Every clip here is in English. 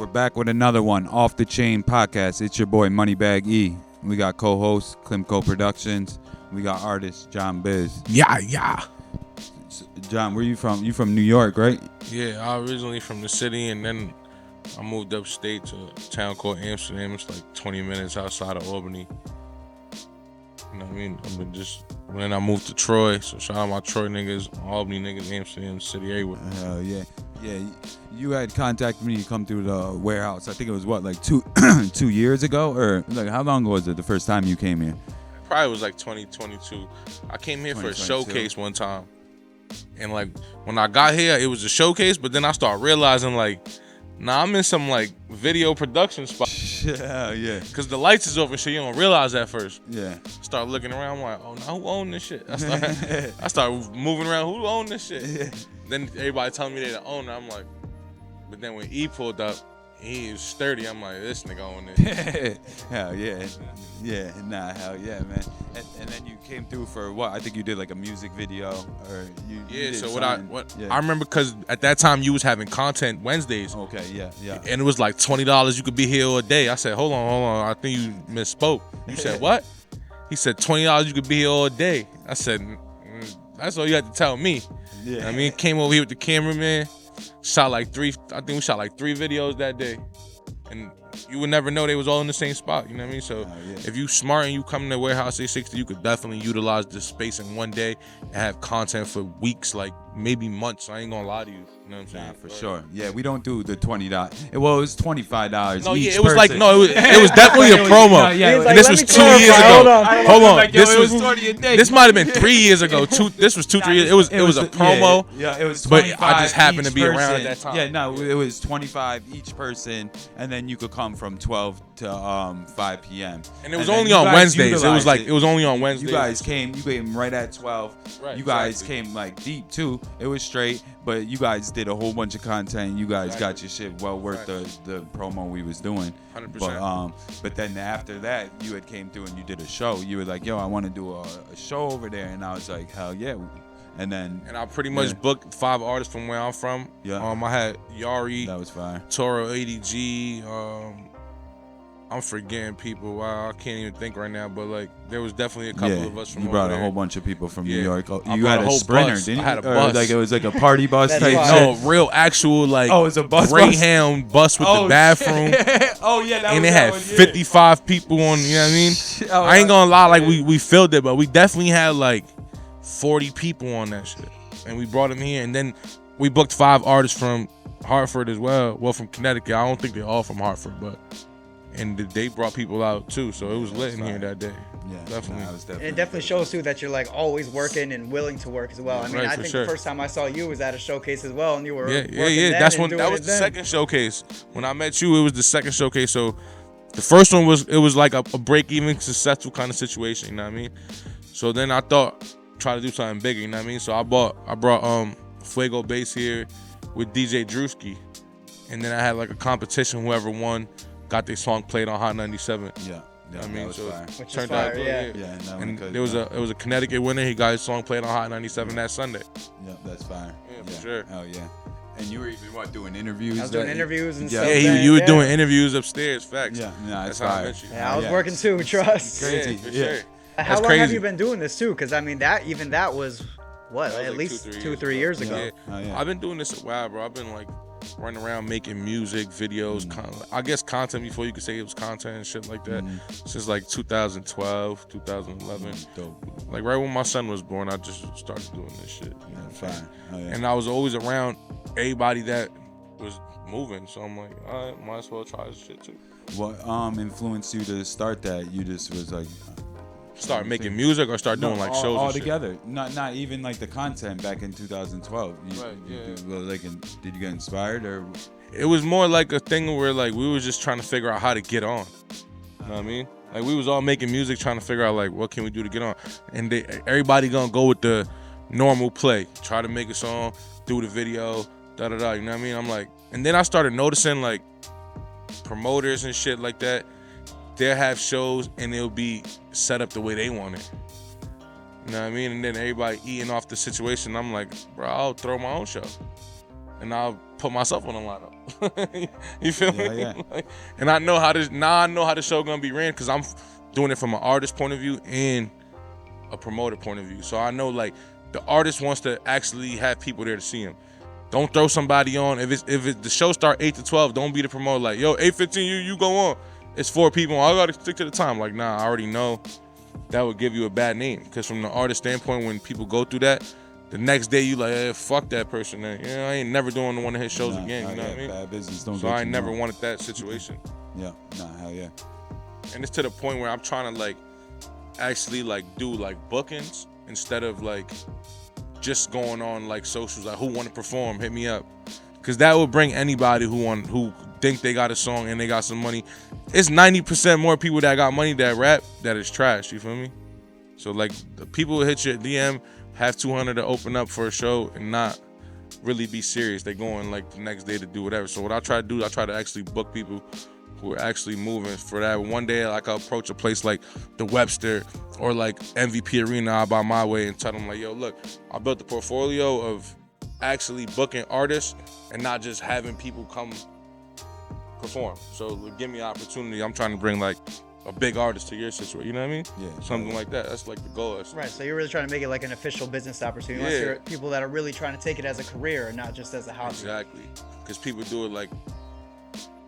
back with another one, Off the Chain podcast. It's your boy Moneybag E. We got co-host Klimco Productions. We got artist John Bizz. Yeah. John, where you from? You from New York, right? Yeah, I originally from the city, and then I moved upstate to a town called Amsterdam. It's like 20 minutes outside of Albany. You know what I mean? When I moved to Troy, so shout out my Troy niggas, Albany niggas, Amsterdam, city, everywhere. Hell yeah. Yeah, you had contacted me to come through the warehouse. I think it was what, like 2 years ago? Or like how long ago was it the first time you came here? Probably was like 2022. I came here for a showcase one time. And like when I got here, it was a showcase, but then I started realizing like, nah, I'm in some like video production spot. Yeah. Cause the lights is off and shit, you don't realize that first. Yeah. Start looking around, I'm like, oh, now who own this shit? I start moving around, who own this shit? Yeah. Then everybody telling me they the owner, I'm like, but then when E pulled up, he was sturdy. I'm like, this nigga own this. Hell yeah. Yeah, hell yeah, man. And then you came through for what? I think you did like a music video or you did so something. I remember because at that time you was having content Wednesdays. Okay, yeah. And it was like $20, you could be here all day. I said, hold on. I think you misspoke. You said what? He said $20, you could be here all day. I said, that's all you had to tell me. Yeah. I mean, came over here with the cameraman, shot like three videos that day. And you would never know they was all in the same spot, you know what I mean? So if you smart and you come to Warehouse 860, you could definitely utilize this space in one day and have content for weeks, like maybe months. I ain't gonna lie to you. You know what I'm saying? Nah, for sure. Yeah, we don't do the $20. Well, it was $25. No, each yeah, it was person. it was definitely a promo. Yeah, and this was 2 years ago. Hold on. This was 20 a day. This might have been 3 years ago. This was 3 years. It was a promo. Yeah, it was 25. But I just happened to be person. around at that time. Yeah, no, it was 25 each person, and then you could come from 12 to 5 p.m. And it was only on Wednesdays. It was only on Wednesdays. You guys came right at 12. Right, you guys came like deep too. It was straight, but you guys did a whole bunch of content. You guys got your shit well worth the promo we was doing. 100%. But then after that, you had came through and you did a show. You were like, yo, I want to do a show over there, and I was like, hell yeah. And I pretty much booked 5 artists from where I'm from. Yeah. I had Yari. That was fire. Toro 80G. I'm forgetting people. Wow, I can't even think right now. But like, there was definitely a couple of us from. You brought over a there. whole bunch of people from New York. I You had brought a whole sprinter, bus. didn't you? I had a Or bus. like it was like a party bus type No, shit. real actual like. Oh, it's a bus. Greyhound bus with the bathroom. Oh yeah, that and was it had 55 people on. You know what I mean? I ain't gonna lie, like we filled it, but we definitely had like 40 people on that shit, and we brought them here, and then we booked 5 artists from Hartford as well. Well, from Connecticut. I don't think they're all from Hartford, but. And they brought people out too, so it was lit in here that day. Yeah, definitely. And it definitely shows too that you're like always working and willing to work as well. I mean, I think the first time I saw you was at a showcase as well, and you were working. That was the second showcase. When I met you, it was the second showcase. So the first one was like a break even successful kind of situation. You know what I mean? So then I thought try to do something bigger. You know what I mean? So I brought Fuego Bass here with DJ Drewski, and then I had like a competition. Whoever won got their song played on Hot 97. Yeah. I mean, so which turned fire, out good. Yeah, and it was a Connecticut winner. He got his song played on Hot 97 that Sunday. Yeah, that's fine. Yeah, for sure. Hell yeah. And you were even doing interviews? I was doing interviews and stuff. Yeah, you were doing interviews upstairs. Facts. Yeah, that's how I met you. Yeah, I was working too. Trust. Crazy. For sure. How long have you been doing this too? Because I mean, that was what, at least 2-3 years ago. Yeah. Oh, yeah. I've been doing this a while, bro. I've been like running around making music, videos, I guess content before you could say it was content and shit like that. Since like 2012, 2011. Dope. Like right when my son was born, I just started doing this shit. You know what I'm saying? Oh, yeah. And I was always around everybody that was moving, so I'm like, all right, might as well try this shit too. What influenced you to start that? You just was like... Start making music or start doing like shows all and together. Not even like the content back in 2012. Did you get inspired or? It was more like a thing where like we was just trying to figure out how to get on. You know what I mean? Like we was all making music, trying to figure out like what can we do to get on. And everybody gonna go with the normal play. Try to make a song, do the video, You know what I mean? I'm like, and then I started noticing like promoters and shit like that. They'll have shows and they'll be set up the way they want it. You know what I mean? And then everybody eating off the situation. I'm like, bro, I'll throw my own show. And I'll put myself on the lineup. You feel me? Yeah. Like, and I know how the show gonna be ran because I'm doing it from an artist point of view and a promoter point of view. So I know like the artist wants to actually have people there to see him. Don't throw somebody on. If the show start 8 to 12, don't be the promoter like, yo, 8:15, you go on. It's 4 people. I gotta stick to the time. Like, nah, I already know that would give you a bad name. Because from the artist standpoint, when people go through that, the next day you like, hey, fuck that person. I ain't never doing one of his shows again. You know what I mean? Bad business. Don't so I ain't never wanted that situation. Yeah. Hell yeah. And it's to the point where I'm trying to like actually like do like bookings instead of like just going on like socials like who want to perform, hit me up, because that would bring anybody who think they got a song and they got some money. It's 90% more people that got money that rap that is trash. You feel me? So like the people who hit your DM have 200 to open up for a show and not really be serious. They going like the next day to do whatever. So what I try to do, I try to actually book people who are actually moving for that. One day, like I'll approach a place like the Webster or like MVP Arena out by my way and tell them like, yo, look, I built a portfolio of actually booking artists and not just having people come perform. So give me an opportunity. I'm trying to bring like a big artist to your situation. You know what I mean? Yeah. Something like that. That's like the goal. Right. So you're really trying to make it like an official business opportunity. Unless you're people that are really trying to take it as a career and not just as a hobby. Exactly. Because people do it like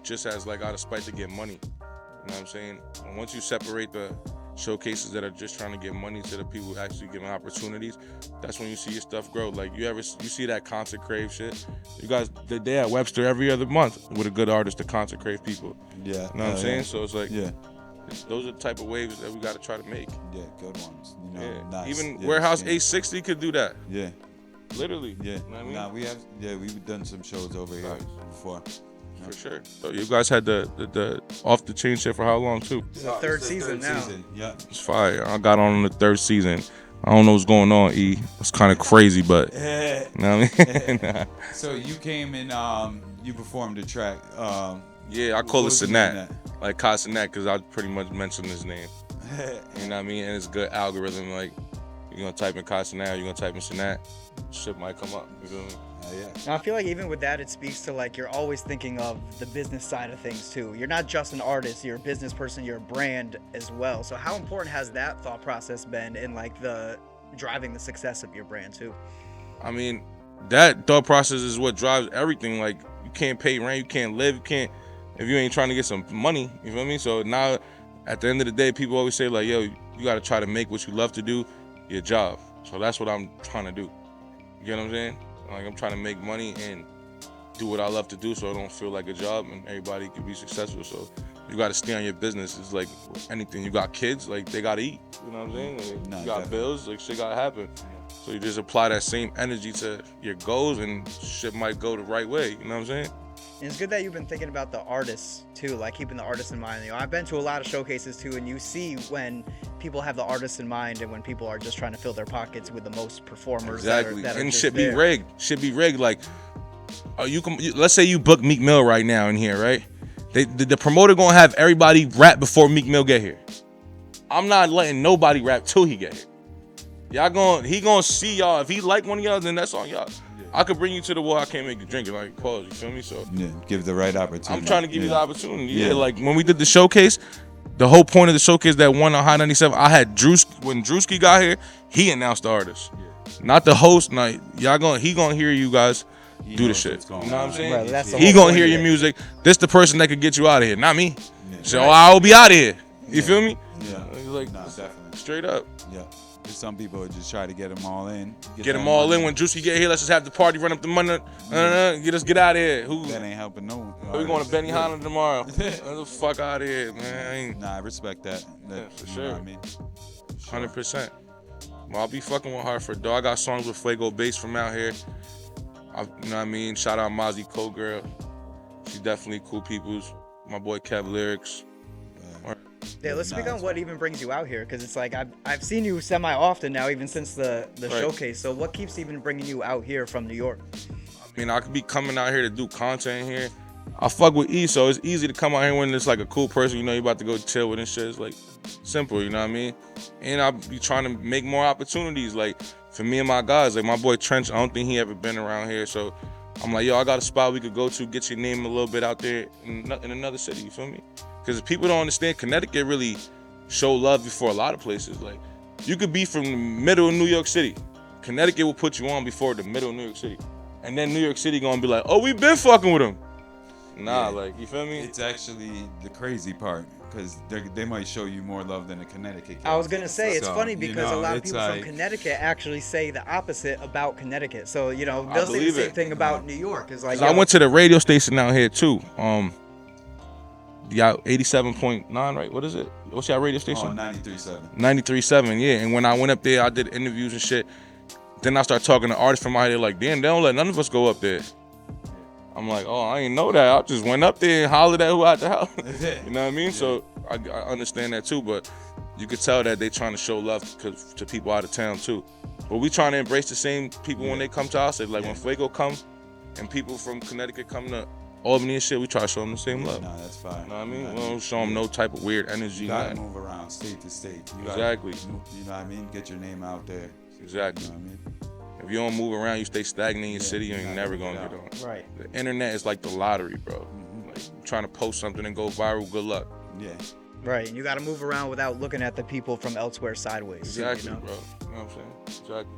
just as like out of spite to get money. You know what I'm saying? And once you separate the showcases that are just trying to get money to the people actually giving opportunities, that's when you see your stuff grow. Like you see that Concert Crave shit. You guys, they at Webster every other month with a good artist to Concert Crave people. Yeah. You know what I'm saying? Yeah. So it's like, those are the type of waves that we got to try to make. Yeah, good ones. You know, nice. Even Warehouse 860 could do that. Yeah. Literally. Yeah. You know what I mean? Nah, we've done some shows over here before. For sure. So you guys had the off the chain shit for how long too? This is the third season now. Yeah. It's fire. I got on the 3rd season. I don't know what's going on, E. It's kind of crazy, but you know what I mean? So you came and you performed a track. Yeah, I call it Sinat. Like Kai Sinat, because I pretty much mentioned his name. You know what I mean? And it's a good algorithm. Like, you're going to type in Kai Sinat, you're going to type in Sinat, shit might come up. You feel me? Yeah. Now, I feel like even with that, it speaks to like you're always thinking of the business side of things too. You're not just an artist, you're a business person, you're a brand as well. So how important has that thought process been in like the driving the success of your brand too? I mean, that thought process is what drives everything. Like, you can't pay rent, you can't live, you can't, if you ain't trying to get some money, you feel me? So now, at the end of the day, people always say like, yo, you got to try to make what you love to do your job. So that's what I'm trying to do. You get what I'm saying? Like, I'm trying to make money and do what I love to do so I don't feel like a job and everybody can be successful. So you got to stay on your business. It's like anything. You got kids, like, they got to eat. You know what I'm saying? Like, you got definitely. bills, like, shit got to happen. So you just apply that same energy to your goals and shit might go the right way. You know what I'm saying? And it's good that you've been thinking about the artists too, like keeping the artists in mind. You know, I've been to a lot of showcases too, and you see when people have the artists in mind and when people are just trying to fill their pockets with the most performers. Exactly. That are And just should there. be rigged. Should be rigged. Like, let's say you book Meek Mill right now in here, right? The promoter gonna have everybody rap before Meek Mill get here. I'm not letting nobody rap till he get here. He gonna see y'all. If he like one of y'all, then that's on y'all. I could bring you to the wall. I can't make you drink it. Like, pause. You feel me? So give the right opportunity. I'm trying to give you the opportunity. Yeah. Like when we did the showcase, the whole point of the showcase that won on High 97, I had when Drewski got here, he announced the artist. Not the host. Nah, he gonna hear you guys do the shit. You know what I'm saying? Right, that's the He whole gonna point hear of your it. music. This the person that could get you out of here, not me. So I'll be out of here. You feel me? Yeah. Like, Definitely. straight up. Yeah. Some people just try to get them all in. Get them all in. When Juicy get here, let's just have the party, run up the money. Get out of here. That ain't helping no one. We going to Benny Hanna tomorrow. Get the fuck out of here, man. Nah, I respect that. For You sure. know what I mean? 100%. Well, I'll be fucking with Hartford, though. I got songs with Fuego Bass from out here. You know what I mean? Shout out Mozzie Cole Girl. She's definitely cool peoples. My boy Kev Lyrics. Yeah, let's speak on what even brings you out here, because it's like I've seen you semi-often now, even since the showcase. So what keeps even bringing you out here from New York? I mean, I could be coming out here to do content here. I fuck with E, so it's easy to come out here when it's like a cool person, you know, you about to go chill with and shit. It's like simple, you know what I mean? And I'll be trying to make more opportunities, like for me and my guys. Like my boy Trench, I don't think he ever been around here, so I'm like, yo, I got a spot we could go to, get your name a little bit out there in another city, you feel me? Because people don't understand, Connecticut really show love before a lot of places. Like, you could be from the middle of New York City. Connecticut will put you on before the middle of New York City. And then New York City gonna be like, oh, we been fucking with them. Nah, like, you feel me? It's actually the crazy part, because they might show you more love than a Connecticut kid. I was gonna say, it's funny because a lot of it's people like, from Connecticut actually say the opposite about Connecticut. So, you know, they'll say the believe same it. thing about New York. It's like, 'Cause I went to the radio station out here too. Y'all 87.9, right? What is it? What's y'all radio station? 93.7. 93.7, yeah. And when I went up there, I did interviews and shit. Then I started talking to artists from out here like, damn, they don't let none of us go up there. I'm like, oh, I ain't know that. I just went up there and hollered at who out the house. You know what I mean? Yeah. So I understand that too, but you could tell that they trying to show love to people out of town too. But we trying to embrace the same people when they come to us. Like when Fuego come and people from Connecticut come to Albany and shit, we try to show them the same love. No, that's fine. You know what I mean? We don't show them no type of weird energy. You gotta move around state to state. Exactly. You know what I mean? Get your name out there. Exactly. You know what I mean? If you don't move around, you stay stagnant in your city, you ain't never gonna get on. Right. The internet is like the lottery, bro. Like trying to post something and go viral, good luck. Yeah. Right, and you got to move around without looking at the people from elsewhere sideways. Exactly, you know? bro. You know what I'm saying? Exactly.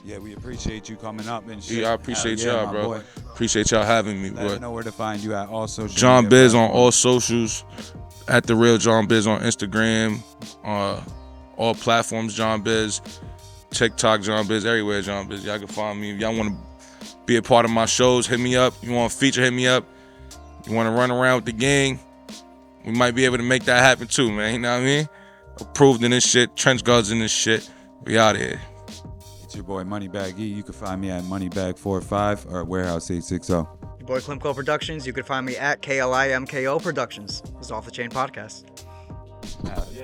Yeah, we appreciate you coming up and shit. Yeah, I appreciate y'all, my bro. boy. Appreciate y'all having me, Let us bro. know where to find you at all social John media Bizz on platforms. all socials, at the real John Bizz on Instagram, all platforms John Bizz, TikTok John Bizz, everywhere John Bizz. Y'all can find me. If y'all want to be a part of my shows, hit me up. You want to feature, hit me up. You want to run around with the gang, we might be able to make that happen too, man. You know what I mean? Approved in this shit, trench guards in this shit. We out here. It's your boy Moneybag E. You can find me at Moneybag45 or Warehouse 860. Your boy Klimko Productions. You can find me at KLIMKO Productions. This is Off the Chain Podcast. Yeah.